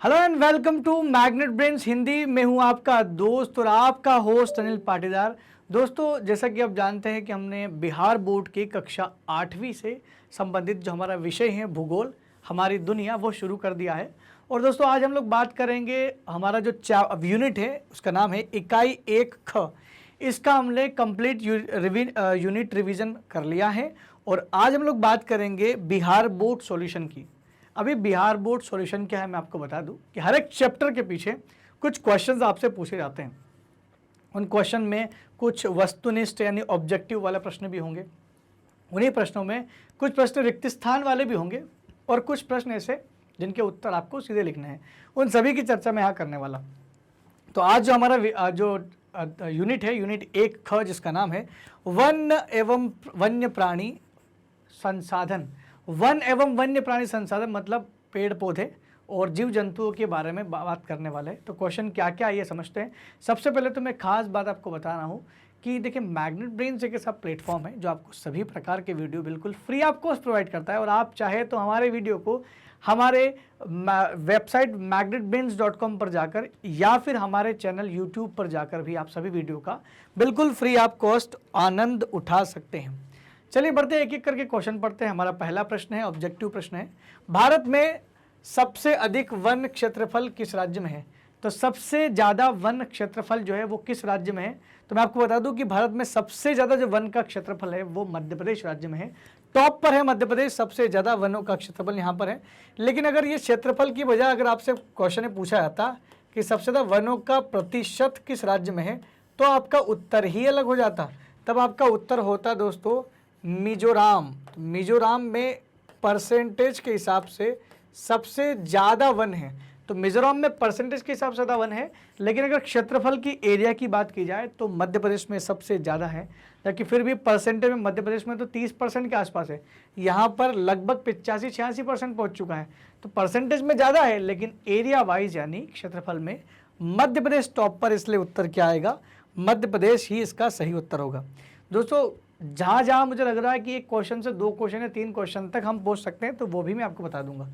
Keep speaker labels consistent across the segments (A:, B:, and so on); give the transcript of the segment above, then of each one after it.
A: Hello and welcome to magnet brains Hindi. मैं हूं आपका दोस्त और आपका होस्ट अनिल पाटीदार। दोस्तों, जैसा कि आप जानते हैं कि हमने बिहार बोर्ड की कक्षा 8वीं से संबंधित जो हमारा विषय है भूगोल, हमारी दुनिया, वो शुरू कर दिया है। और दोस्तों, आज हम लोग बात करेंगे, हमारा जो यूनिट है उसका नाम है इकाई 1 ख। इसका हमने कंप्लीट यूनिट रिवीजन कर लिया है और आज हम लोग बात करेंगे बिहार बोर्ड सॉल्यूशन की। अभी बिहार बोर्ड सॉल्यूशन क्या है मैं आपको बता दूं कि हर एक चैप्टर के पीछे कुछ क्वेश्चंस आपसे पूछे जाते हैं। उन क्वेश्चन में कुछ वस्तुनिष्ठ यानी ऑब्जेक्टिव वाले प्रश्न भी होंगे, उन्हीं प्रश्नों में कुछ प्रश्न रिक्त स्थान वाले भी होंगे और कुछ प्रश्न ऐसे जिनके उत्तर आपको सीधे लिखने हैं। उन सभी की चर्चा मैं यहाँ करने वाला। तो आज जो हमारा जो यूनिट है, यूनिट 1 ख, जिसका नाम है वन एवं वन्य प्राणी संसाधन। वन एवं वन्य प्राणी संसाधन मतलब पेड़ पौधे और जीव जंतुओं के बारे में बात करने वाले हैं। तो क्वेश्चन क्या क्या आइए समझते हैं। सबसे पहले तो मैं खास बात आपको बता रहा हूँ कि देखिए, मैग्नेट ब्रेन्स एक ऐसा प्लेटफॉर्म है जो आपको सभी प्रकार के वीडियो बिल्कुल फ्री ऑफ कॉस्ट प्रोवाइड करता है। और आप चाहे तो हमारे वीडियो को हमारे वेबसाइट magnetbrains.com पर जाकर या फिर हमारे चैनल यूट्यूब पर जाकर भी आप सभी वीडियो का बिल्कुल फ्री ऑफ कॉस्ट आनंद उठा सकते हैं। चलिए बढ़ते हैं, एक एक करके क्वेश्चन पढ़ते हैं। हमारा पहला प्रश्न है, ऑब्जेक्टिव प्रश्न है, भारत में सबसे अधिक वन क्षेत्रफल किस राज्य में है? तो सबसे ज़्यादा वन क्षेत्रफल जो है वो किस राज्य में है? तो मैं आपको बता दूं कि भारत में सबसे ज़्यादा जो वन का क्षेत्रफल है वो मध्य प्रदेश राज्य में है। टॉप पर है मध्य प्रदेश, सबसे ज़्यादा वनों का क्षेत्रफल यहाँ पर है। लेकिन अगर ये क्षेत्रफल की बजाय अगर आपसे क्वेश्चन में पूछा जाता कि सबसे ज़्यादा वनों का प्रतिशत किस राज्य में है, तो आपका उत्तर ही अलग हो जाता। तब आपका उत्तर होता दोस्तों मिजोरम। मिजोरम में परसेंटेज के हिसाब से सबसे ज़्यादा वन है। तो मिजोरम में परसेंटेज के हिसाब से ज़्यादा वन है, लेकिन अगर क्षेत्रफल की एरिया की बात की जाए तो मध्य प्रदेश में सबसे ज़्यादा है। जबकि फिर भी परसेंटेज में मध्य प्रदेश में तो 30% के आसपास है, यहाँ पर लगभग 85-86% पहुँच चुका है। तो परसेंटेज में ज़्यादा है, लेकिन एरिया वाइज यानी क्षेत्रफल में मध्य प्रदेश टॉप पर। इसलिए उत्तर क्या आएगा? मध्य प्रदेश ही इसका सही उत्तर होगा। दोस्तों, जहाँ जहाँ मुझे लग रहा है कि एक क्वेश्चन से 2 क्वेश्चन या 3 क्वेश्चन तक हम पहुँच सकते हैं, तो वो भी मैं आपको बता दूंगा।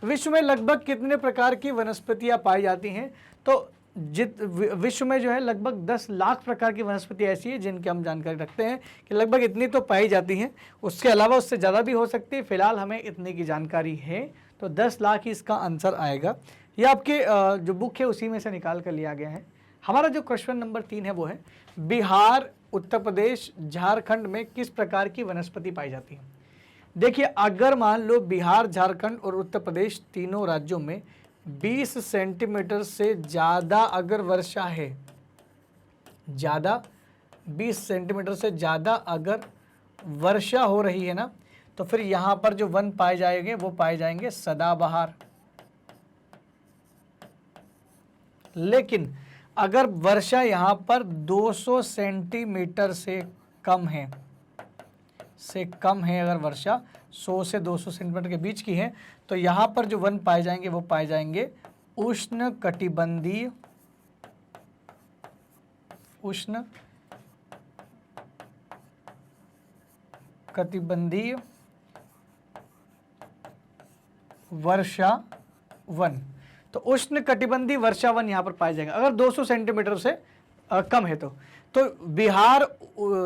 A: विश्व में लगभग कितने प्रकार की वनस्पतियाँ पाई जाती हैं? तो विश्व में जो है लगभग 10 लाख प्रकार की वनस्पति ऐसी है जिनकी हम जानकारी रखते हैं कि लगभग इतनी तो पाई जाती हैं। उसके अलावा उससे ज़्यादा भी हो सकती है, फिलहाल हमें इतनी की जानकारी है। तो 10 लाख ही इसका आंसर आएगा। ये आपके जो बुक है उसी में से निकाल कर लिया गया है। हमारा जो क्वेश्चन नंबर 3 है वो है बिहार, उत्तर प्रदेश, झारखंड में किस प्रकार की वनस्पति पाई जाती है? देखिए, अगर मान लो बिहार, झारखंड और उत्तर प्रदेश तीनों राज्यों में 20 सेंटीमीटर से ज़्यादा अगर वर्षा है, ज़्यादा 20 सेंटीमीटर से ज़्यादा अगर वर्षा हो रही है ना, तो फिर यहाँ पर जो वन पाए जाएंगे वो पाए जाएंगे सदाबहार। लेकिन अगर वर्षा यहाँ पर 200 सेंटीमीटर से कम है, अगर वर्षा 100 से 200 सेंटीमीटर के बीच की है, तो यहाँ पर जो वन पाए जाएंगे वो पाए जाएंगे उष्ण कटिबंधीय वर्षा वन। तो उष्ण कटिबंधीय वर्षा वन यहाँ पर पाए जाएंगे अगर 200 सेंटीमीटर से कम है। तो बिहार,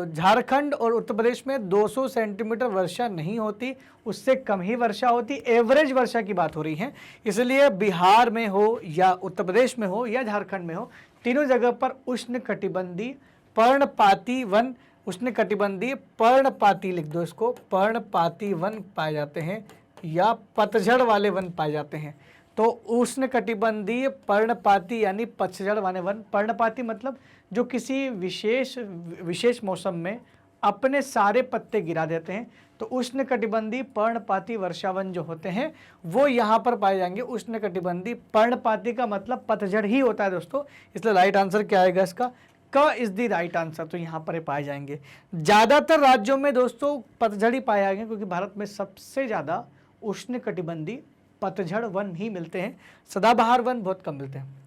A: झारखंड और उत्तर प्रदेश में 200 सेंटीमीटर वर्षा नहीं होती, उससे कम ही वर्षा होती। एवरेज वर्षा की बात हो रही है। इसलिए बिहार में हो या उत्तर प्रदेश में हो या झारखंड में हो, तीनों जगह पर उष्ण कटिबंधीय पर्णपाती वन, उष्ण कटिबंधीय पर्णपाती लिख दो इसको, पर्णपाती वन पाए जाते हैं या पतझड़ वाले वन पाए जाते हैं। तो उष्ण कटिबंधीय पर्णपाती यानी पतझड़ वाले वन। पर्णपाती मतलब जो किसी विशेष मौसम में अपने सारे पत्ते गिरा देते हैं। तो उष्ण कटिबंधीय पर्णपाती वर्षावन जो होते हैं वो यहाँ पर पाए जाएंगे। उष्ण कटिबंधीय पर्णपाती का मतलब पतझड़ ही होता है दोस्तों। इसलिए राइट आंसर क्या आएगा इसका? क इज द राइट आंसर। तो यहाँ पर पाए जाएंगे। ज़्यादातर राज्यों में दोस्तों पतझड़ ही पाए जाएंगे, क्योंकि भारत में सबसे ज़्यादा उष्ण कटिबंधीय पतझड़ वन ही मिलते हैं, सदाबहार वन बहुत कम मिलते हैं।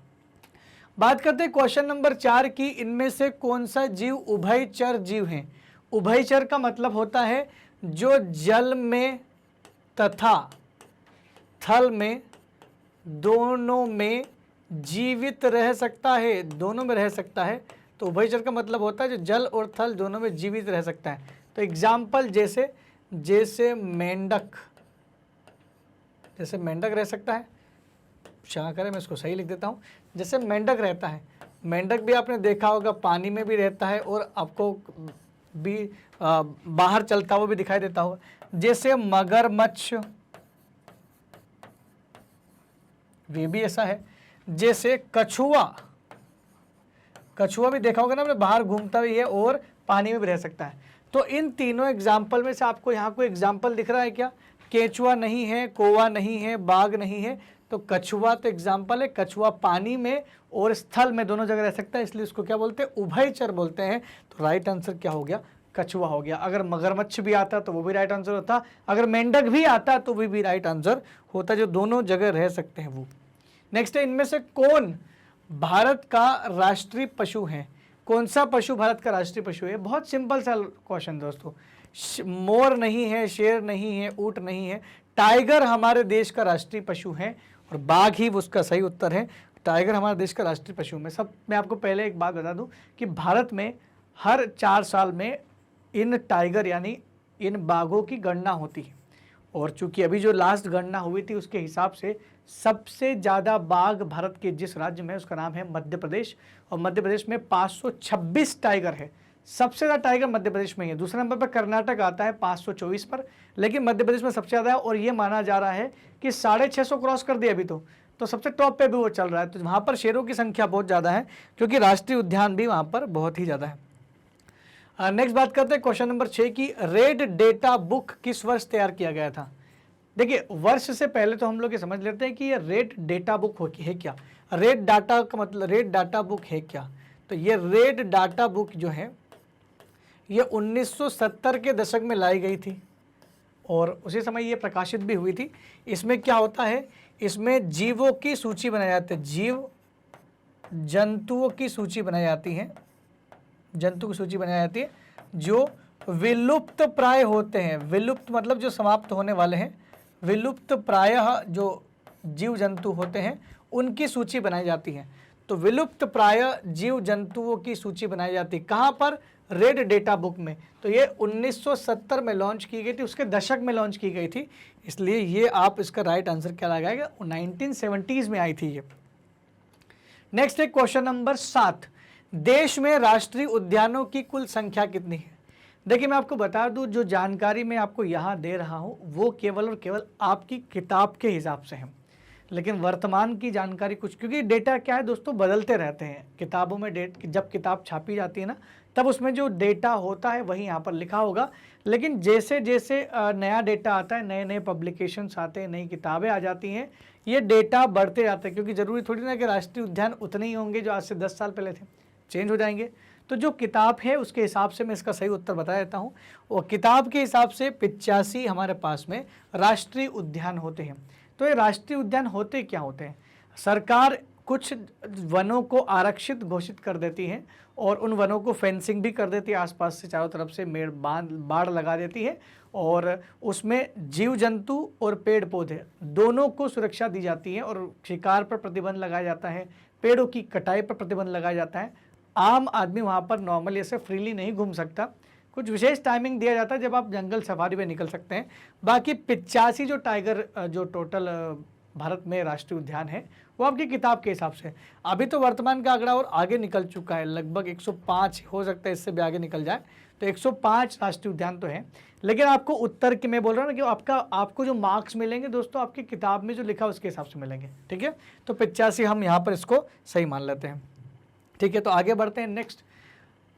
A: बात करते हैं क्वेश्चन नंबर 4 की, इनमें से कौन सा जीव उभयचर जीव है? उभयचर का मतलब होता है जो जल में तथा थल में दोनों में जीवित रह सकता है, दोनों में रह सकता है। तो उभयचर का मतलब होता है जो जल और थल दोनों में जीवित रह सकता है। तो एग्जाम्पल जैसे मेंढक, जैसे मेंढक रह सकता है, क्षमा करें मैं इसको सही लिख देता हूँ, जैसे मेंढक रहता है, मेंढक भी आपने देखा होगा पानी में भी रहता है और आपको भी बाहर चलता हुआ भी दिखाई देता होगा। जैसे मगरमच्छ, वे भी ऐसा है। जैसे कछुआ, कछुआ भी देखा होगा ना आपने, बाहर घूमता भी है और पानी में भी रह सकता है। तो इन तीनों एग्जाम्पल में से आपको यहाँ कोई एग्जाम्पल दिख रहा है क्या? केचुआ नहीं है, कौवा नहीं है, बाघ नहीं है, तो कछुआ तो एग्जाम्पल है। कछुआ पानी में और स्थल में दोनों जगह रह सकता है, इसलिए उसको क्या बोलते हैं? उभयचर बोलते हैं। तो राइट आंसर क्या हो गया? कछुआ हो गया। अगर मगरमच्छ भी आता तो वो भी राइट आंसर होता, अगर मेंढक भी आता तो भी राइट आंसर होता, जो दोनों जगह रह सकते हैं वो। नेक्स्ट है, इनमें से कौन भारत का राष्ट्रीय पशु है? कौन सा पशु भारत का राष्ट्रीय पशु है? बहुत सिंपल सा क्वेश्चन दोस्तों। मोर नहीं है, शेर नहीं है, ऊंट नहीं है, टाइगर हमारे देश का राष्ट्रीय पशु है और बाघ ही उसका सही उत्तर है। टाइगर हमारे देश का राष्ट्रीय पशु में सब। मैं आपको पहले एक बात बता दूं कि भारत में हर 4 साल में इन टाइगर यानी इन बाघों की गणना होती है, और चूंकि अभी जो लास्ट गणना हुई थी उसके हिसाब से सबसे ज़्यादा बाघ भारत के जिस राज्य में, उसका नाम है मध्य प्रदेश, और मध्य प्रदेश में 526 टाइगर है। सबसे ज़्यादा टाइगर मध्य प्रदेश में ही है। दूसरे नंबर पर कर्नाटक आता है 524 पर, लेकिन मध्य प्रदेश में सबसे ज़्यादा है, और ये माना जा रहा है कि 650 क्रॉस कर दिया अभी तो सबसे टॉप पे भी वो चल रहा है। तो वहाँ पर शेरों की संख्या बहुत ज़्यादा है, क्योंकि राष्ट्रीय उद्यान भी वहाँ पर बहुत ही ज़्यादा है। नेक्स्ट बात करते हैं क्वेश्चन नंबर 6 की। रेड डेटा बुक किस वर्ष तैयार किया गया था? देखिए, वर्ष से पहले तो हम लोग ये समझ लेते हैं कि ये रेड डेटा बुक है क्या। रेड डाटा का मतलब, रेड डाटा बुक है क्या? तो ये रेड डाटा बुक जो है ये 1970 के दशक में लाई गई थी, और उसी समय ये प्रकाशित भी हुई थी। इसमें क्या होता है? इसमें जीवों की सूची बनाई जाती है, जीव जंतुओं की सूची बनाई जाती है, जंतु की सूची बनाई जाती है जो विलुप्त प्राय होते हैं। विलुप्त मतलब जो समाप्त होने वाले हैं, विलुप्त प्रायः जो जीव जंतु होते हैं उनकी सूची बनाई जाती है। तो विलुप्त प्राय जीव जंतुओं की सूची बनाई जाती है कहाँ पर? रेड डेटा बुक में। तो ये 1970 में लॉन्च की गई थी, उसके दशक में लॉन्च की गई थी, इसलिए ये आप इसका राइट आंसर क्या लगाएगा? 1970s में आई थी ये। नेक्स्ट है क्वेश्चन नंबर 7। देश में राष्ट्रीय उद्यानों की कुल संख्या कितनी है? देखिए, मैं आपको बता दूं, जो जानकारी मैं आपको यहाँ दे रहा हूँ वो केवल और केवल आपकी किताब के हिसाब से है, लेकिन वर्तमान की जानकारी कुछ, क्योंकि डेटा क्या है दोस्तों, बदलते रहते हैं किताबों में। जब किताब छापी जाती है ना, तब उसमें जो डेटा होता है वही यहाँ पर लिखा होगा, लेकिन जैसे जैसे नया डेटा आता है, नए नए पब्लिकेशंस आते हैं, नई किताबें आ जाती हैं, ये डेटा बढ़ते जाते हैं, क्योंकि ज़रूरी थोड़ी ना कि राष्ट्रीय उद्यान उतने ही होंगे जो आज से 10 साल पहले थे, चेंज हो जाएंगे। तो जो किताब है उसके हिसाब से मैं इसका सही उत्तर बता देता हूँ, और किताब के हिसाब से 85 हमारे पास में राष्ट्रीय उद्यान होते हैं। तो ये राष्ट्रीय उद्यान होते क्या होते हैं? सरकार कुछ वनों को आरक्षित घोषित कर देती है, और उन वनों को फेंसिंग भी कर देती है, आसपास से चारों तरफ से बाड़ लगा देती है, और उसमें जीव जंतु और पेड़ पौधे दोनों को सुरक्षा दी जाती है, और शिकार पर प्रतिबंध लगाया जाता है, पेड़ों की कटाई पर प्रतिबंध लगाया जाता है। आम आदमी वहाँ पर नॉर्मली ऐसे फ्रीली नहीं घूम सकता, कुछ विशेष टाइमिंग दिया जाता है जब आप जंगल सफारी में निकल सकते हैं। बाकी 85 जो टाइगर जो टोटल भारत में राष्ट्रीय उद्यान है वो आपकी किताब के हिसाब से। अभी तो वर्तमान का आंकड़ा और आगे निकल चुका है, लगभग 105 हो सकता है, इससे भी आगे निकल जाए। तो 105 राष्ट्रीय उद्यान तो है, लेकिन आपको उत्तर के मैं बोल रहा हूँ ना कि आपको जो मार्क्स मिलेंगे दोस्तों आपकी किताब में जो लिखा उसके हिसाब से मिलेंगे, ठीक है। तो 85 हम यहाँ पर इसको सही मान लेते हैं, ठीक है। तो आगे बढ़ते हैं, नेक्स्ट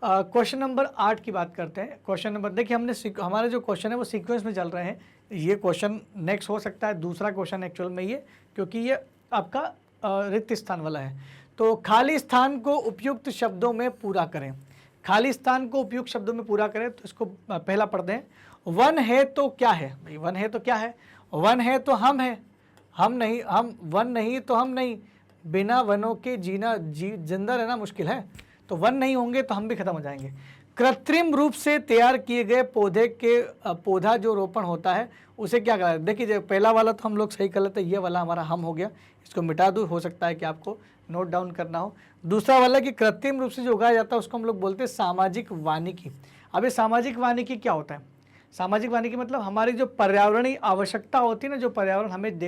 A: क्वेश्चन नंबर 8 की बात करते हैं। क्वेश्चन नंबर, देखिए हमने हमारा जो क्वेश्चन है वो सीक्वेंस में चल रहे हैं। ये क्वेश्चन नेक्स्ट हो सकता है दूसरा क्वेश्चन एक्चुअल में ये, क्योंकि ये आपका रिक्त स्थान वाला है। तो खाली स्थान को उपयुक्त शब्दों में पूरा करें। खाली स्थान को उपयुक्त शब्दों में पूरा करें, तो इसको पहला पढ़ते हैं। वन है तो क्या है? भाई वन है तो क्या है? वन है तो हम है, हम नहीं, हम वन नहीं तो हम नहीं, बिना वनों के जिंदा रहना मुश्किल है। तो वन नहीं होंगे तो हम भी खत्म हो जाएंगे। कृत्रिम रूप से तैयार किए गए पौधा जो रोपण होता है उसे क्या कहते हैं? देखिए पहला वाला तो हम लोग सही कर लेते हैं, ये वाला हमारा हम हो गया, इसको मिटा दूँ, हो सकता है कि आपको नोट डाउन करना हो। दूसरा वाला कि कृत्रिम रूप से जो उगाया जाता है उसको हम लोग बोलते हैं सामाजिक वानिकी। अब ये सामाजिक वानिकी क्या होता है? सामाजिक वानिकी मतलब हमारी जो पर्यावरणीय आवश्यकता होती है ना, जो पर्यावरण हमें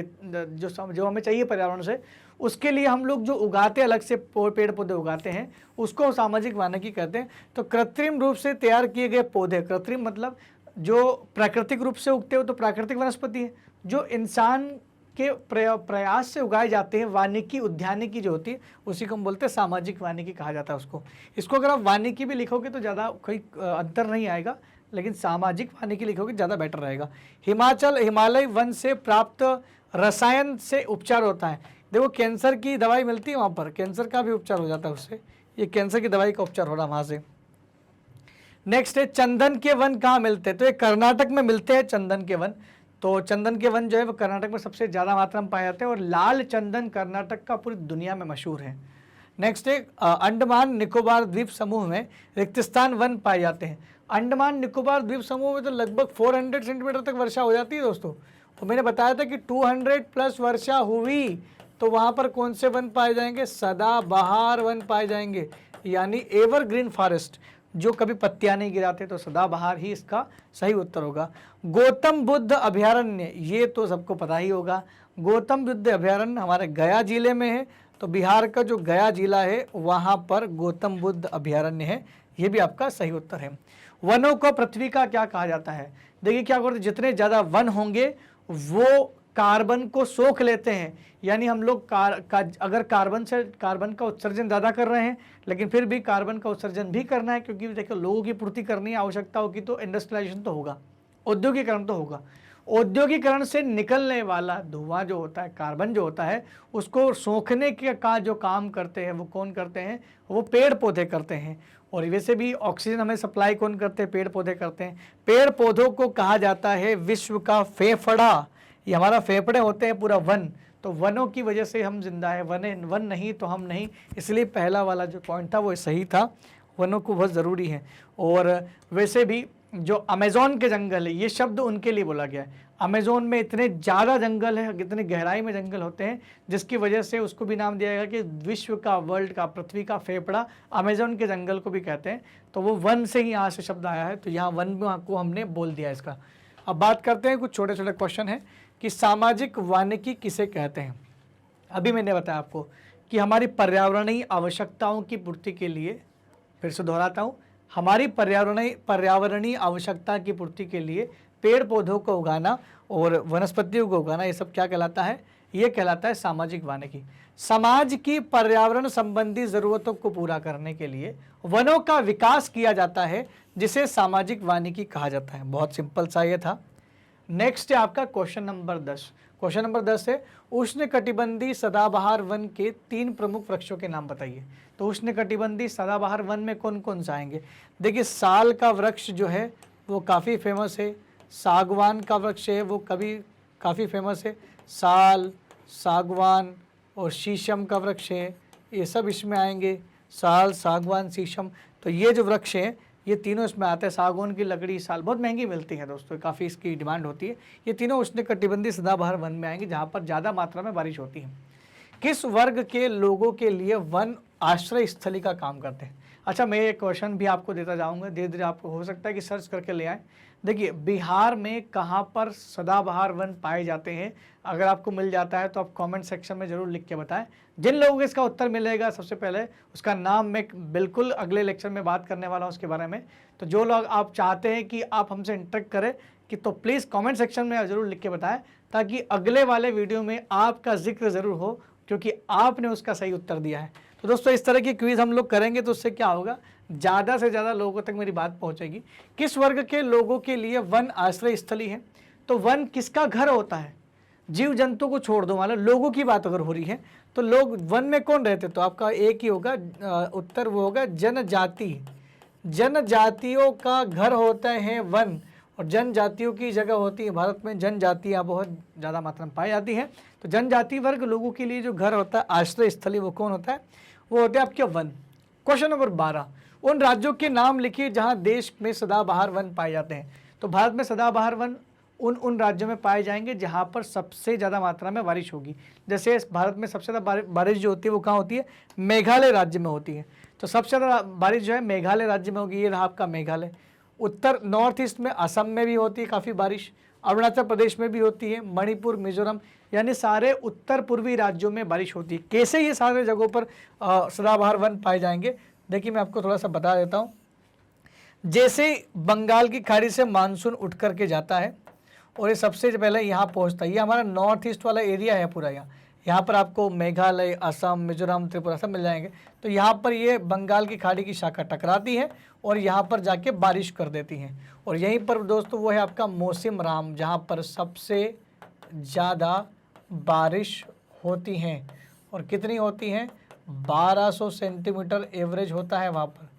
A: जो हमें चाहिए पर्यावरण से, उसके लिए हम लोग जो उगाते अलग से पेड़ पौधे उगाते हैं उसको सामाजिक वानिकी कहते हैं। तो कृत्रिम रूप से तैयार किए गए पौधे, कृत्रिम मतलब जो प्राकृतिक रूप से उगते हो तो प्राकृतिक वनस्पति है, जो इंसान के प्रयास से उगाए जाते हैं, वानिकी उद्यानिकी जो होती है उसी को हम बोलते हैं सामाजिक वानिकी कहा जाता है उसको। इसको अगर आप वानिकी भी लिखोगे तो ज़्यादा कोई अंतर नहीं आएगा, लेकिन सामाजिक वानिकी लिखोगे ज़्यादा बेटर रहेगा। हिमालय वन से प्राप्त रसायन से उपचार होता है। देखो कैंसर की दवाई मिलती है वहाँ पर, कैंसर का भी उपचार हो जाता है उससे, ये कैंसर की दवाई का उपचार हो रहा है वहाँ से। नेक्स्ट है चंदन के वन कहाँ मिलते हैं? तो ये कर्नाटक में मिलते हैं चंदन के वन। तो चंदन के वन जो है वो कर्नाटक में सबसे ज़्यादा मात्रा में पाए जाते हैं और लाल चंदन कर्नाटक का पूरी दुनिया में मशहूर है। नेक्स्ट है अंडमान निकोबार द्वीप समूह में रेगिस्तान वन पाए जाते हैं। अंडमान निकोबार द्वीप समूह में तो लगभग 400 सेंटीमीटर तक वर्षा हो जाती है दोस्तों। तो मैंने बताया था कि 200 प्लस वर्षा हुई तो वहाँ पर कौन से वन पाए जाएंगे? सदाबहार वन पाए जाएंगे, यानी एवरग्रीन फॉरेस्ट, जो कभी पत्तियां नहीं गिराते, तो सदाबहार ही इसका सही उत्तर होगा। गौतम बुद्ध अभयारण्य, ये तो सबको पता ही होगा। गौतम बुद्ध अभयारण्य हमारे गया जिले में है, तो बिहार का जो गया जिला है वहाँ पर गौतम बुद्ध अभयारण्य है, ये भी आपका सही उत्तर है। वनों को पृथ्वी का क्या कहा जाता है? देखिए क्या करते, जितने ज़्यादा वन होंगे वो कार्बन को सोख लेते हैं, यानी हम लोग अगर कार्बन का उत्सर्जन ज़्यादा कर रहे हैं, लेकिन फिर भी कार्बन का उत्सर्जन भी करना है, क्योंकि देखो लोगों की पूर्ति करनी है, आवश्यकता होगी तो इंडस्ट्रियलाइजेशन तो होगा, औद्योगिकरण तो होगा। औद्योगिकरण से निकलने वाला धुआं जो होता है, कार्बन जो होता है, उसको सोखने का जो काम करते हैं वो कौन करते हैं? वो पेड़ पौधे करते हैं। और वैसे भी ऑक्सीजन हमें सप्लाई कौन करते हैं? पेड़ पौधे करते हैं। पेड़ पौधों को कहा जाता है विश्व का फेफड़ा, ये हमारा फेफड़े होते हैं पूरा वन, तो वनों की वजह से हम जिंदा है, वन नहीं तो हम नहीं, इसलिए पहला वाला जो पॉइंट था वो सही था, वनों को बहुत ज़रूरी है। और वैसे भी जो अमेज़न के जंगल है, ये शब्द उनके लिए बोला गया है। अमेज़न में इतने ज़्यादा जंगल है, इतने गहराई में जंगल होते हैं, जिसकी वजह से उसको भी नाम दिया गया कि विश्व का, वर्ल्ड का, पृथ्वी का फेफड़ा अमेज़न के जंगल को भी कहते हैं। तो वो वन से ही यहाँ से शब्द आया है, तो यहाँ वन को हमने बोल दिया इसका। अब बात करते हैं, कुछ छोटे छोटे क्वेश्चन हैं कि सामाजिक वानिकी किसे कहते हैं। अभी मैंने बताया आपको कि हमारी पर्यावरणीय आवश्यकताओं की पूर्ति के लिए, फिर से दोहराता हूँ, हमारी पर्यावरणीय आवश्यकता की पूर्ति के लिए पेड़ पौधों को उगाना और वनस्पतियों को उगाना, ये सब क्या कहलाता है? ये कहलाता है सामाजिक वानिकी। समाज की पर्यावरण संबंधी ज़रूरतों को पूरा करने के लिए वनों का विकास किया जाता है, जिसे सामाजिक वानिकी कहा जाता है। बहुत सिंपल सा ये था। नेक्स्ट है आपका क्वेश्चन नंबर 10। क्वेश्चन नंबर 10 है उष्णकटिबंधीय सदाबहार वन के 3 प्रमुख वृक्षों के नाम बताइए। तो उष्णकटिबंधीय सदाबहार वन में कौन कौन सा आएंगे? देखिए साल का वृक्ष जो है वो काफ़ी फेमस है, सागवान का वृक्ष है वो काफ़ी फेमस है, साल, सागवान और शीशम का वृक्ष है, ये सब इसमें आएंगे। साल, सागवान, शीशम, तो ये जो वृक्ष हैं ये तीनों इसमें आते हैं। सागवान की लकड़ी साल बहुत महंगी मिलती है दोस्तों, काफ़ी इसकी डिमांड होती है। ये तीनों उष्णकटिबंधीय सदाबहार वन में आएंगे, जहाँ पर ज़्यादा मात्रा में बारिश होती है। किस वर्ग के लोगों के लिए वन आश्रय स्थली का काम करते हैं? अच्छा, मैं एक क्वेश्चन भी आपको देता जाऊँगा, धीरे धीरे आपको हो सकता है कि सर्च करके ले आए। देखिए बिहार में कहाँ पर सदाबहार वन पाए जाते हैं? अगर आपको मिल जाता है तो आप कमेंट सेक्शन में ज़रूर लिख के बताएं। जिन लोगों को इसका उत्तर मिलेगा सबसे पहले उसका नाम मैं बिल्कुल अगले लेक्चर में बात करने वाला हूँ उसके बारे में। तो जो लोग आप चाहते हैं कि आप हमसे इंटरेक्ट करें कि, तो प्लीज़ कमेंट सेक्शन में ज़रूर लिख के बताएं, ताकि अगले वाले वीडियो में आपका जिक्र ज़रूर हो, क्योंकि आपने उसका सही उत्तर दिया है। तो दोस्तों इस तरह की क्विज़ हम लोग करेंगे तो उससे क्या होगा, ज़्यादा से ज़्यादा लोगों तक मेरी बात पहुंचेगी। किस वर्ग के लोगों के लिए वन आश्रय स्थली है? तो वन किसका घर होता है? जीव जंतु को छोड़ दो, मान लो लोगों की बात अगर हो रही है तो लोग वन में कौन रहते? तो आपका एक ही होगा उत्तर, वो होगा जनजाति। जनजातियों का घर होता है वन, और जनजातियों की जगह होती है, भारत में जनजातियाँ बहुत ज़्यादा मात्रा में पाई जाती हैं। तो जनजाति वर्ग लोगों के लिए जो घर होता है, आश्रय स्थली, वो कौन होता है? वो होते हैं आपके वन। क्वेश्चन नंबर 12, उन राज्यों के नाम लिखिए जहां देश में सदाबहार वन पाए जाते हैं। तो भारत में सदाबहार वन उन राज्यों में पाए जाएंगे जहां पर सबसे ज़्यादा मात्रा में बारिश होगी। जैसे भारत में सबसे ज़्यादा बारिश जो होती है वो कहाँ होती है? मेघालय राज्य में होती है। तो सबसे ज़्यादा बारिश जो है मेघालय राज्य में होगी। ये रहा आपका मेघालय। उत्तर नॉर्थ ईस्ट में असम में भी होती है काफ़ी बारिश, अरुणाचल प्रदेश में भी होती है, मणिपुर, मिजोरम, यानी सारे उत्तर पूर्वी राज्यों में बारिश होती है। कैसे ये सारे जगहों पर सदाबहार वन पाए जाएंगे? देखिए मैं आपको थोड़ा सा बता देता हूँ। जैसे बंगाल की खाड़ी से मानसून उठ करके जाता है और ये सबसे पहले यहाँ पहुँचता है, ये हमारा नॉर्थ ईस्ट वाला एरिया है पूरा। यहाँ पर आपको मेघालय, असम, मिजोरम, त्रिपुरा सब मिल जाएंगे। तो यहाँ पर ये बंगाल की खाड़ी की शाखा टकराती है और यहाँ पर जाके बारिश कर देती हैं। और यहीं पर दोस्तों वो है आपका मौसम राम, जहाँ पर सबसे ज़्यादा बारिश होती हैं। और कितनी होती हैं? 1200 सेंटीमीटर एवरेज होता है वहाँ पर।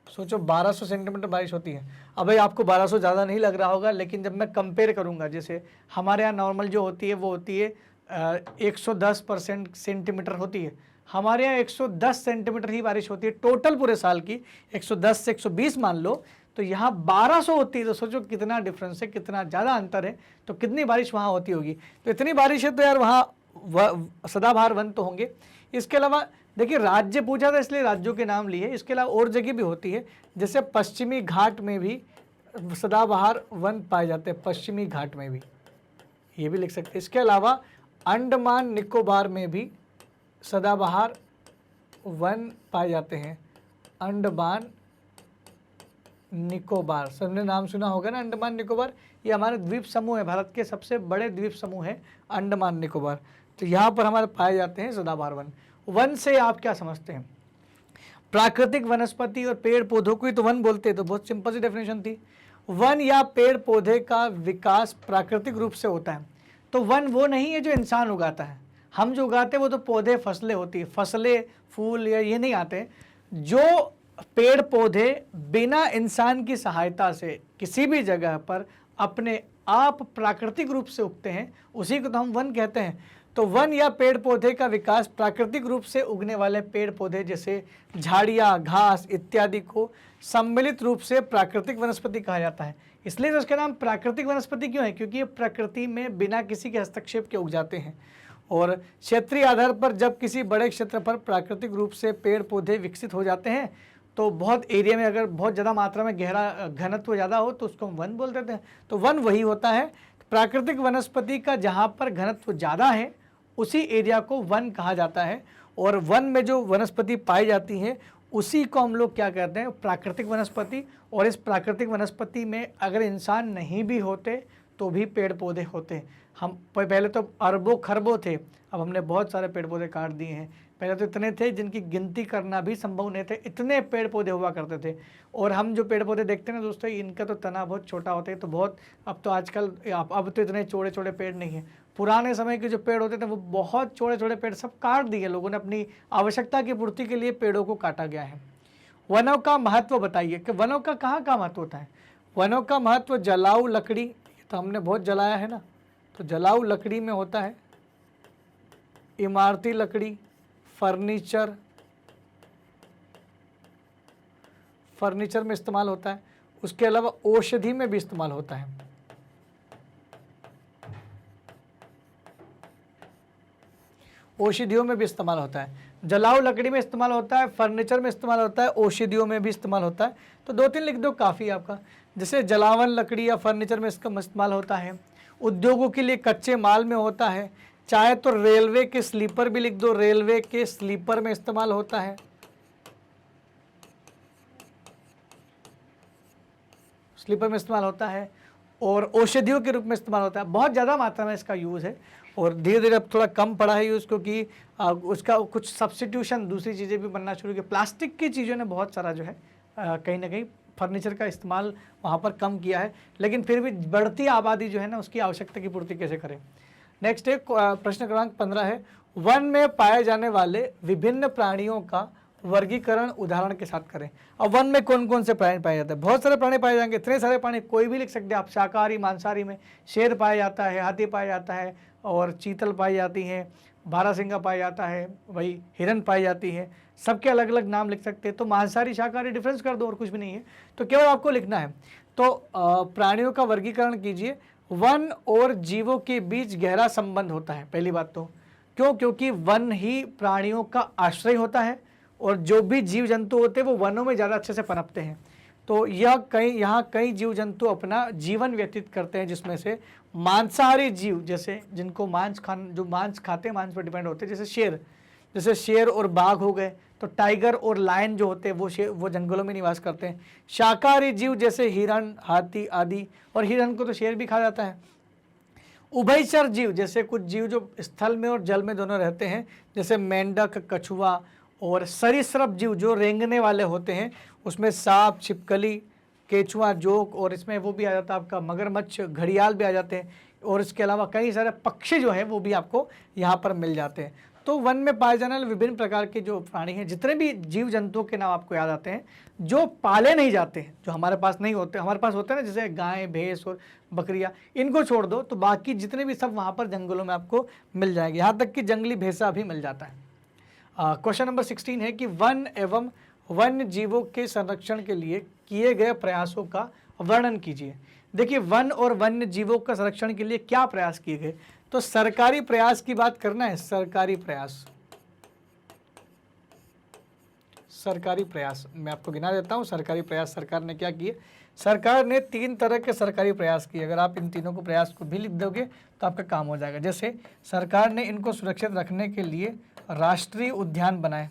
A: सोचो 1200 सेंटीमीटर बारिश होती है। अब भाई आपको 1200 ज़्यादा नहीं लग रहा होगा, लेकिन जब मैं कंपेयर करूँगा, जैसे हमारे यहाँ नॉर्मल जो होती है वो होती है 110% सेंटीमीटर होती है। हमारे यहाँ 110 सेंटीमीटर ही बारिश होती है टोटल पूरे साल की। 110 से 120 मान लो, तो यहाँ 1200 होती है। तो सोचो कितना डिफरेंस है, कितना ज़्यादा अंतर है। तो कितनी बारिश वहाँ होती होगी। तो इतनी बारिश है तो यार वहाँ सदाबहार वन तो होंगे। इसके अलावा देखिए राज्य पूछा था इसलिए राज्यों के नाम लिए। इसके अलावा और जगह भी होती है, जैसे पश्चिमी घाट में भी सदाबहार वन पाए जाते हैं। पश्चिमी घाट में भी ये भी लिख सकते हैं। इसके अलावा अंडमान निकोबार में भी सदाबहार वन पाए जाते हैं। अंडमान निकोबार, सबने नाम सुना होगा ना अंडमान निकोबार। ये हमारे द्वीप समूह है, भारत के सबसे बड़े द्वीप समूह है अंडमान निकोबार। तो यहाँ पर हमारे पाए जाते हैं सदाबहार वन। वन से आप क्या समझते हैं? प्राकृतिक वनस्पति और पेड़ पौधों को ही तो वन बोलते हैं। तो बहुत सिंपल सी डेफिनेशन थी। वन या पेड़ पौधे का विकास प्राकृतिक रूप से होता है। तो वन वो नहीं है जो इंसान उगाता है। हम जो उगाते हैं वो तो पौधे, फसलें होती है। फसलें, फूल या ये नहीं आते। जो पेड़ पौधे बिना इंसान की सहायता से किसी भी जगह पर अपने आप प्राकृतिक रूप से उगते हैं, उसी को तो हम वन कहते हैं। तो वन या पेड़ पौधे का विकास प्राकृतिक रूप से उगने वाले पेड़ पौधे जैसे झाड़ियाँ, घास इत्यादि को सम्मिलित रूप से प्राकृतिक वनस्पति कहा जाता है। इसलिए तो इसका नाम प्राकृतिक वनस्पति क्यों है? क्योंकि ये प्रकृति में बिना किसी के हस्तक्षेप के उग जाते हैं। और क्षेत्रीय आधार पर जब किसी बड़े क्षेत्र पर प्राकृतिक रूप से पेड़ पौधे विकसित हो जाते हैं, तो बहुत एरिया में अगर बहुत ज़्यादा मात्रा में गहरा घनत्व ज़्यादा हो तो उसको हम वन बोल देते हैं। तो वन वही होता है, प्राकृतिक वनस्पति का जहाँ पर घनत्व ज़्यादा है उसी एरिया को वन कहा जाता है। और वन में जो वनस्पति पाई जाती है उसी को हम लोग क्या कहते हैं? प्राकृतिक वनस्पति। और इस प्राकृतिक वनस्पति में अगर इंसान नहीं भी होते तो भी पेड़ पौधे होते। हम पहले तो अरबों खरबों थे, अब हमने बहुत सारे पेड़ पौधे काट दिए हैं। पहले तो इतने थे जिनकी गिनती करना भी संभव नहीं थे, इतने पेड़ पौधे हुआ करते थे। और हम जो पेड़ पौधे देखते हैं ना दोस्तों, इनका तो तना बहुत छोटा होता है। तो बहुत अब तो आजकल अब तो इतने चौड़े चौड़े पेड़ नहीं है। पुराने समय के जो पेड़ होते थे वो बहुत चौड़े चौड़े पेड़ सब काट दिए लोगों ने, अपनी आवश्यकता की पूर्ति के लिए पेड़ों को काटा गया है। वनों का महत्व बताइए कि वनों का कहाँ कहाँ महत्व होता है? वनों का महत्व जलाऊ लकड़ी, तो हमने बहुत जलाया है ना, तो जलाऊ लकड़ी में होता है। इमारती लकड़ी, फर्नीचर में इस्तेमाल होता है। उसके अलावा औषधि में भी इस्तेमाल होता है। औषधियों में भी इस्तेमाल होता है। जलाऊ लकड़ी में इस्तेमाल होता है, फर्नीचर में इस्तेमाल होता है, औषधियों में भी इस्तेमाल होता है। तो 2-3 लिख दो काफ़ी है आपका। जैसे जलावन लकड़ी या फर्नीचर में इसका इस्तेमाल होता है। उद्योगों के लिए कच्चे माल में होता है। चाहे तो रेलवे के स्लीपर भी लिख दो, रेलवे के स्लीपर में इस्तेमाल होता है। स्लीपर में इस्तेमाल होता है। और औषधियों के रूप में इस्तेमाल होता है। बहुत ज़्यादा मात्रा में इसका यूज़ है और धीरे धीरे अब थोड़ा कम पड़ा है यूज़, क्योंकि उसका कुछ सब्स्टिट्यूशन दूसरी चीज़ें भी बनना शुरू की। प्लास्टिक की चीज़ों ने बहुत सारा जो है कहीं ना कहीं फर्नीचर का इस्तेमाल वहाँ पर कम किया है। लेकिन फिर भी बढ़ती आबादी जो है ना उसकी आवश्यकता की पूर्ति कैसे करें। नेक्स्ट है प्रश्न क्रमांक 15 है, वन में पाए जाने वाले विभिन्न प्राणियों का वर्गीकरण उदाहरण के साथ करें। अब वन में कौन कौन से प्राणी पाए जाते हैं? बहुत सारे प्राणी पाए जाएंगे, इतने सारे प्राणी कोई भी लिख सकते हैं आप। शाकाहारी मांसाहारी में शेर पाया जाता है, हाथी पाया जाता है और चीतल पाई जाती हैं, बारहसिंगा पाया जाता है, वही हिरन पाई जाती है, सबके अलग अलग नाम लिख सकते हैं। तो मांसाहारी शाकाहारी डिफरेंस कर दो और कुछ भी नहीं है, तो केवल आपको लिखना है। तो प्राणियों का वर्गीकरण कीजिए। वन और जीवों के बीच गहरा संबंध होता है, पहली बात तो क्यों, क्योंकि वन ही प्राणियों का आश्रय होता है और जो भी जीव जंतु होते हैं वो वनों में ज़्यादा अच्छे से पनपते हैं। तो यहाँ कई जीव जंतु अपना जीवन व्यतीत करते हैं, जिसमें से मांसाहारी जीव जैसे जिनको जो मांस खाते हैं, मांस पर डिपेंड होते हैं, जैसे शेर और बाघ हो गए। तो टाइगर और लायन जो होते हैं वो जंगलों में निवास करते हैं। शाकाहारी जीव जैसे हिरण, हाथी आदि, और हिरण को तो शेर भी खा जाता है। उभयचर जीव जैसे कुछ जीव जो स्थल में और जल में दोनों रहते हैं, जैसे मेंढक, कछुआ, और सरीसृप जीव जो रेंगने वाले होते हैं, उसमें सांप, छिपकली, केचुआ, जोक, और इसमें वो भी आ जाता है आपका मगरमच्छ, घड़ियाल भी आ जाते हैं, और इसके अलावा कई सारे पक्षी जो हैं वो भी आपको यहाँ पर मिल जाते हैं। तो वन में पाए जाने वाले विभिन्न प्रकार के जो प्राणी हैं, जितने भी जीव जंतुओं के नाम आपको याद आते हैं, जो पाले नहीं जाते हैं, जो हमारे पास नहीं होते, हमारे पास होते हैं ना, जैसे गाय, भैंस और बकरियां, इनको छोड़ दो तो बाकी जितने भी सब वहाँ पर जंगलों में आपको मिल जाएंगे, यहाँ तक कि जंगली भैंसा भी मिल जाता है। क्वेश्चन नंबर 16 है कि वन एवं वन्य जीवों के संरक्षण के लिए किए गए प्रयासों का वर्णन कीजिए। देखिए, वन और वन्य जीवों का संरक्षण के लिए क्या प्रयास किए गए, तो सरकारी प्रयास की बात करना है। सरकारी प्रयास मैं आपको गिना देता हूँ। सरकारी प्रयास सरकार ने क्या किए, सरकार ने 3 तरह के सरकारी प्रयास किए। अगर आप इन तीनों को प्रयास को भी लिख दोगे तो आपका काम हो जाएगा। जैसे सरकार ने इनको सुरक्षित रखने के लिए राष्ट्रीय उद्यान बनाए।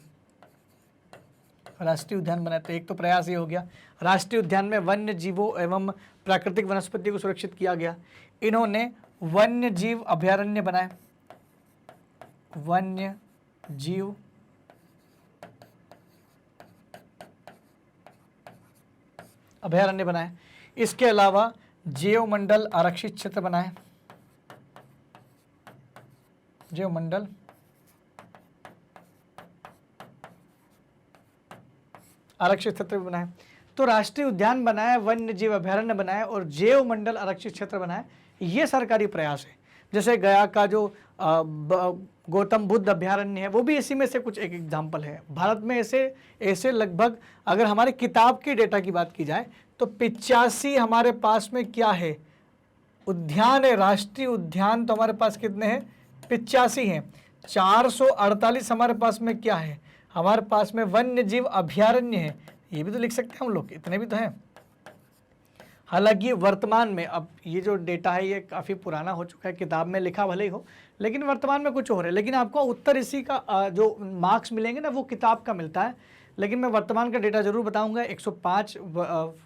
A: तो एक तो प्रयास ये हो गया, राष्ट्रीय उद्यान में वन्य जीवों एवं प्राकृतिक वनस्पति को सुरक्षित किया गया। इन्होंने वन्य जीव अभयारण्य बनाए, वन्य जीव अभयारण्य बनाए। इसके अलावा जैव मंडल आरक्षित क्षेत्र बनाए, जैव मंडल आरक्षित क्षेत्र बनाए। तो राष्ट्रीय उद्यान बनाया, वन्य जीव अभयारण्य बनाए और जैव मंडल आरक्षित क्षेत्र बनाए, ये सरकारी प्रयास है। जैसे गया का जो गौतम बुद्ध अभयारण्य है, वो भी इसी में से कुछ एक एग्जाम्पल है। भारत में ऐसे लगभग, अगर हमारे किताब की डेटा की बात की जाए तो 85 हमारे पास में क्या है, उद्यान है। राष्ट्रीय उद्यान तो हमारे पास कितने हैं, 85 हैं। 448 हमारे पास में क्या है, हमारे पास में वन्य जीव अभयारण्य है। ये भी तो लिख सकते हैं हम लोग, इतने भी तो हैं। हालांकि वर्तमान में अब ये जो डेटा है ये काफ़ी पुराना हो चुका है, किताब में लिखा भले ही हो, लेकिन वर्तमान में कुछ हो रहा है। लेकिन आपको उत्तर इसी का जो मार्क्स मिलेंगे ना, वो किताब का मिलता है। लेकिन मैं वर्तमान का डेटा जरूर बताऊंगा। 105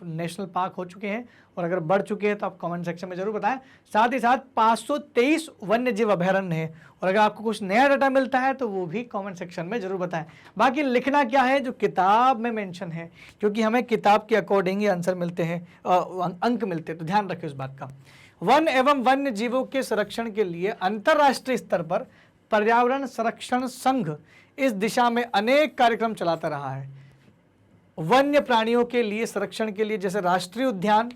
A: नेशनल पार्क हो चुके हैं, और अगर बढ़ चुके हैं तो आप कमेंट सेक्शन में जरूर बताएं। साथ ही साथ 523 वन्य जीव अभयारण्य है, और अगर आपको कुछ नया डाटा मिलता है तो वो भी कमेंट सेक्शन में जरूर बताएं। बाकी लिखना क्या है, जो किताब में मेंशन है, क्योंकि हमें किताब के अकॉर्डिंग ही आंसर मिलते हैं, अंक मिलते हैं, तो ध्यान रखें उस बात का। वन एवं वन्य जीवों के संरक्षण के लिए अंतर्राष्ट्रीय स्तर पर पर्यावरण संरक्षण संघ इस दिशा में अनेक कार्यक्रम चलाता रहा है। वन्य प्राणियों के लिए संरक्षण के लिए जैसे राष्ट्रीय उद्यान,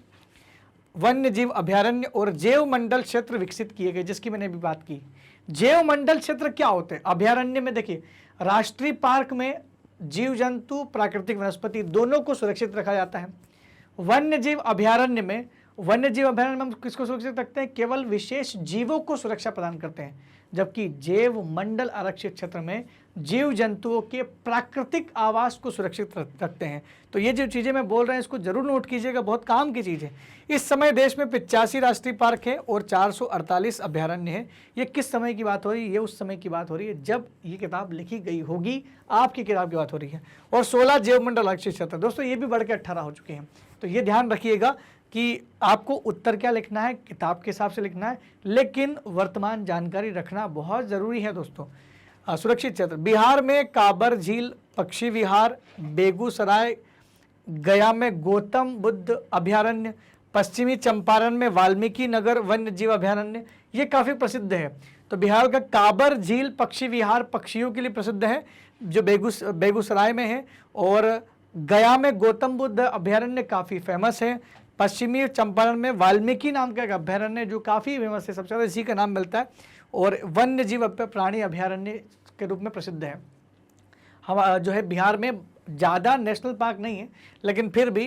A: वन्य जीव अभयारण्य और जैव मंडल क्षेत्र विकसित किए गए, जिसकी मैंने अभी बात की। जैव मंडल क्षेत्र क्या होते हैं, अभयारण्य में देखिए, राष्ट्रीय पार्क में जीव जंतु, प्राकृतिक वनस्पति दोनों को सुरक्षित रखा जाता है। वन्य जीव अभयारण्य में हम किसको सुरक्षित रखते हैं, केवल विशेष जीवों को सुरक्षा प्रदान करते हैं। जबकि जैव मंडल आरक्षित क्षेत्र में जीव जंतुओं के प्राकृतिक आवास को सुरक्षित रखते हैं। तो ये जो चीज़ें मैं बोल रहे हैं इसको जरूर नोट कीजिएगा, बहुत काम की चीज़ है। इस समय देश में 85 राष्ट्रीय पार्क है और 448 अभयारण्य है। ये किस समय की बात हो रही है, ये उस समय की बात हो रही है जब ये किताब लिखी गई होगी, आपकी किताब की बात हो रही है। और 16 जैव मंडल आरक्षित क्षेत्र, दोस्तों ये भी बढ़ के 18 हो चुके हैं। तो ये ध्यान रखिएगा कि आपको उत्तर क्या लिखना है, किताब के हिसाब से लिखना है, लेकिन वर्तमान जानकारी रखना बहुत ज़रूरी है दोस्तों। सुरक्षित क्षेत्र, बिहार में काबर झील पक्षी विहार, बेगूसराय गया में गौतम बुद्ध अभयारण्य, पश्चिमी चंपारण में वाल्मीकि नगर वन्य जीव अभयारण्य, ये काफ़ी प्रसिद्ध है। तो बिहार का काबर झील पक्षी विहार पक्षियों के लिए प्रसिद्ध है, जो बेगूसराय में है, और गया में गौतम बुद्ध अभयारण्य काफ़ी फेमस है। पश्चिमी चंपारण में वाल्मीकि नाम का एक अभयारण्य जो काफ़ी फेमस है, सबसे ज़्यादा इसी का नाम मिलता है। और वन्य जीव प्राणी अभयारण्य के रूप में प्रसिद्ध है। हम जो है बिहार में ज़्यादा नेशनल पार्क नहीं है, लेकिन फिर भी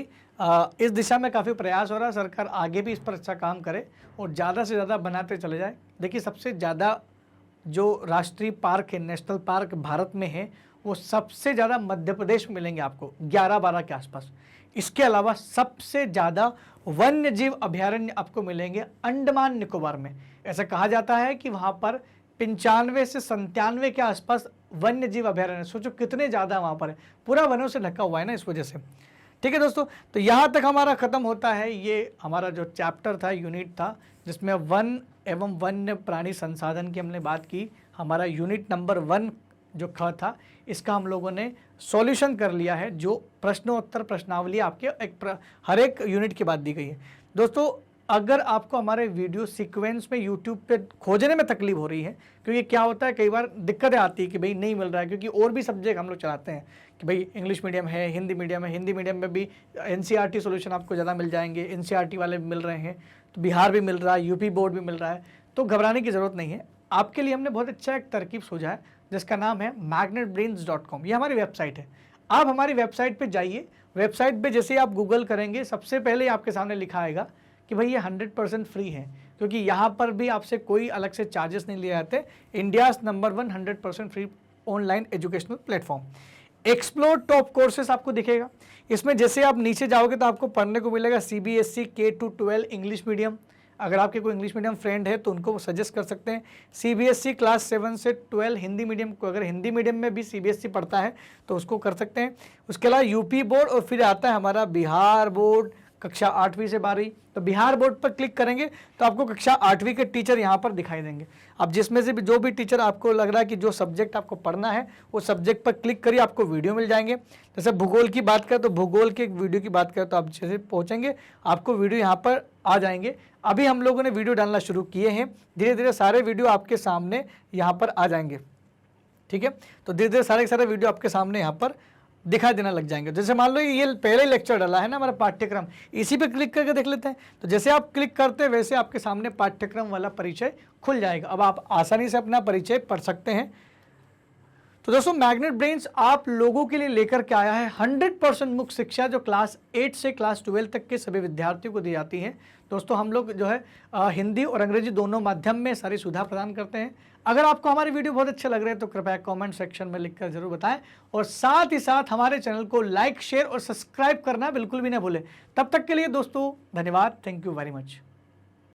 A: इस दिशा में काफ़ी प्रयास हो रहा है। सरकार आगे भी इस पर अच्छा काम करे और ज़्यादा से ज़्यादा बनाते चले जाए। देखिए, सबसे ज़्यादा जो राष्ट्रीय पार्क है, नेशनल पार्क भारत में है, वो सबसे ज़्यादा मध्य प्रदेश में मिलेंगे आपको 11-12 के आसपास। इसके अलावा सबसे ज़्यादा वन्य जीव अभयारण्य आपको मिलेंगे अंडमान निकोबार में। ऐसा कहा जाता है कि वहाँ पर 95 से 97 के आसपास वन्य जीव अभयारण्य। सोचो कितने ज़्यादा वहाँ पर है, पूरा वनों से ढका हुआ है ना, इस वजह से। ठीक है दोस्तों, तो यहाँ तक हमारा ख़त्म होता है ये हमारा जो चैप्टर था, यूनिट था, जिसमें वन एवं वन्य प्राणी संसाधन की हमने बात की। हमारा यूनिट नंबर 1 जो ख था, इसका हम लोगों ने सॉल्यूशन कर लिया है, जो प्रश्नोत्तर प्रश्नावली आपके हर एक यूनिट के बाद दी गई है। दोस्तों, अगर आपको हमारे वीडियो सीक्वेंस में यूट्यूब पे खोजने में तकलीफ हो रही है, क्योंकि क्या होता है कई बार दिक्कतें आती है कि भाई नहीं मिल रहा है, क्योंकि और भी सब्जेक्ट हम लोग चलाते हैं कि भाई इंग्लिश मीडियम है, हिंदी मीडियम है। हिंदी मीडियम में भी NCERT सॉल्यूशन आपको ज़्यादा मिल जाएंगे, NCERT वाले भी मिल रहे हैं, तो बिहार भी मिल रहा है, यूपी बोर्ड भी मिल रहा है, तो घबराने की ज़रूरत नहीं है। आपके लिए हमने बहुत अच्छा एक तरकीब सोचा है जिसका नाम है magnetbrains.com। ये हमारी वेबसाइट है। आप हमारी वेबसाइट पे जाइए। वेबसाइट पे जैसे आप गूगल करेंगे, सबसे पहले आपके सामने लिखा आएगा कि भाई ये 100% फ्री है, क्योंकि यहाँ पर भी आपसे कोई अलग से चार्जेस नहीं लिए जाते। India's number 1 100% free online educational platform. Explore top courses आपको दिखेगा। इसमें जैसे आप नीचे जाओगे तो आपको पढ़ने को मिलेगा CBSE K-12 इंग्लिश मीडियम। अगर आपके कोई इंग्लिश मीडियम फ्रेंड है तो उनको सजेस्ट कर सकते हैं। CBSE क्लास 7 से 12 हिंदी मीडियम को, अगर हिंदी मीडियम में भी CBSE पढ़ता है तो उसको कर सकते हैं। उसके अलावा यूपी बोर्ड, और फिर आता है हमारा बिहार बोर्ड कक्षा 8वीं से 12वीं। तो बिहार बोर्ड पर क्लिक करेंगे तो आपको कक्षा 8वीं के टीचर यहाँ पर दिखाई देंगे। अब जिसमें से भी जो भी टीचर आपको लग रहा है कि जो सब्जेक्ट आपको पढ़ना है, वो सब्जेक्ट पर क्लिक करिए, आपको वीडियो मिल जाएंगे। जैसे भूगोल की बात करें तो भूगोल के वीडियो की बात करें तो आप जैसे पहुँचेंगे आपको वीडियो यहाँ पर आ जाएंगे। अभी हम लोगों ने वीडियो डालना शुरू किए हैं, धीरे धीरे सारे वीडियो आपके सामने यहाँ पर आ जाएंगे। ठीक है, तो धीरे धीरे सारे के सारे वीडियो आपके सामने यहाँ पर दिखाई देना लग जाएंगे। जैसे मान लो ये पहले लेक्चर डाला है ना हमारा पाठ्यक्रम, इसी पे क्लिक करके देख लेते हैं। तो जैसे आप क्लिक करते हैं वैसे आपके सामने पाठ्यक्रम वाला परिचय खुल जाएगा। अब आप आसानी से अपना परिचय पढ़ सकते हैं। तो दोस्तों, मैग्नेट ब्रेन्स आप लोगों के लिए लेकर के आया है 100% मुक्त शिक्षा, जो क्लास 8 से क्लास 12 तक के सभी विद्यार्थियों को दी जाती है। दोस्तों, हम लोग जो है हिंदी और अंग्रेजी दोनों माध्यम में सारी सुविधा प्रदान करते हैं। अगर आपको हमारे वीडियो बहुत अच्छे लग रहे हैं तो कृपया कमेंट सेक्शन में लिखकर जरूर बताएं, और साथ ही साथ हमारे चैनल को लाइक, शेयर और सब्सक्राइब करना बिल्कुल भी ना भूलें। तब तक के लिए दोस्तों धन्यवाद। Thank you very much.